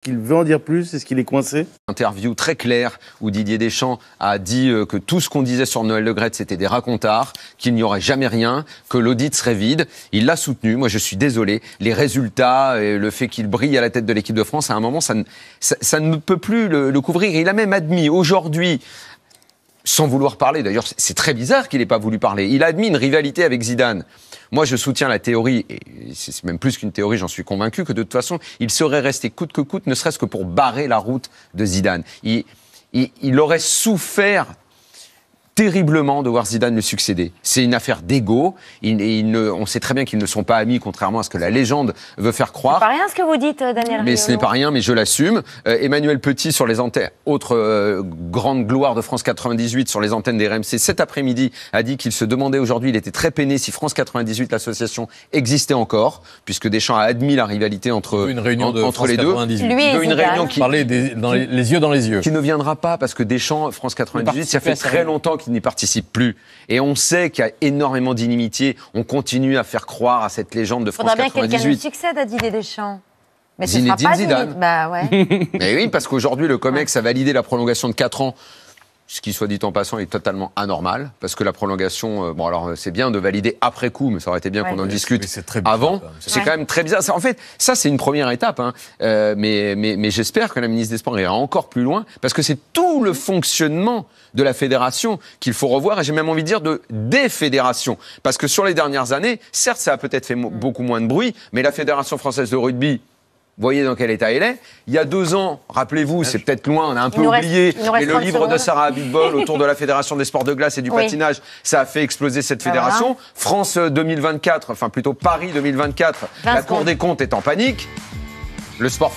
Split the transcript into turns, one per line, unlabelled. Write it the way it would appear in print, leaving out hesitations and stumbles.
Qu'il veut en dire plus? Est-ce qu'il est coincé?
Interview très claire où Didier Deschamps a dit que tout ce qu'on disait sur Noël Le Graët c'était des racontards, qu'il n'y aurait jamais rien, que l'audit serait vide. Il l'a soutenu. Moi, je suis désolé. Les résultats et le fait qu'il brille à la tête de l'équipe de France, à un moment, ça ne peut plus le couvrir. Il a même admis aujourd'hui, sans vouloir parler, d'ailleurs, c'est très bizarre qu'il n'ait pas voulu parler. Il a admis une rivalité avec Zidane. Moi, je soutiens la théorie, et c'est même plus qu'une théorie, j'en suis convaincu, que de toute façon, il serait resté coûte que coûte, ne serait-ce que pour barrer la route de Zidane. Il aurait souffert terriblement de voir Zidane lui succéder. C'est une affaire d'ego. On sait très bien qu'ils ne sont pas amis, contrairement à ce que la légende veut faire croire.
C'est pas rien ce que vous dites, Daniel.
Mais ce n'est pas rien, mais je l'assume. Emmanuel Petit, sur les antennes, autre grande gloire de France 98, sur les antennes des RMC, cet après-midi, a dit qu'il se demandait aujourd'hui, il était très peiné si France 98, l'association, existait encore, puisque Deschamps a admis la rivalité entre
une réunion de
entre
France
les deux.
98.
Lui et
Une réunion qui
Parler les yeux dans les yeux.
qui ne viendra pas parce que Deschamps, France 98, ça fait très longtemps qu'il n'y participe plus. Et on sait qu'il y a énormément d'inimitié. On continue à faire croire à cette légende de France
Faudra bien que quelqu'un lui
98.
succède à Didier Deschamps. Mais ce
Zinedine
sera pas
Zidane.
Bah ouais.
Mais oui, parce qu'aujourd'hui, le COMEX a validé la prolongation de 4 ans. Ce qui, soit dit en passant, est totalement anormal. Parce que la prolongation, bon, alors c'est bien de valider après coup, mais ça aurait été bien qu'on en discute avant. C'est quand même très bizarre. En fait, ça, c'est une première étape. Hein. Mais j'espère que la ministre des Sports ira encore plus loin, parce que c'est tout le fonctionnement de la fédération qu'il faut revoir, et j'ai même envie de dire des fédérations. Parce que sur les dernières années, certes, ça a peut-être fait beaucoup moins de bruit, mais la Fédération française de rugby, vous voyez dans quel état elle est. Il y a 2 ans, rappelez-vous, c'est peut-être loin, on a un peu oublié, mais le livre de Sarah Abitbol autour de la Fédération des sports de glace et du patinage, ça a fait exploser cette fédération. France 2024, enfin plutôt Paris 2024, la Cour des comptes est en panique. Le sport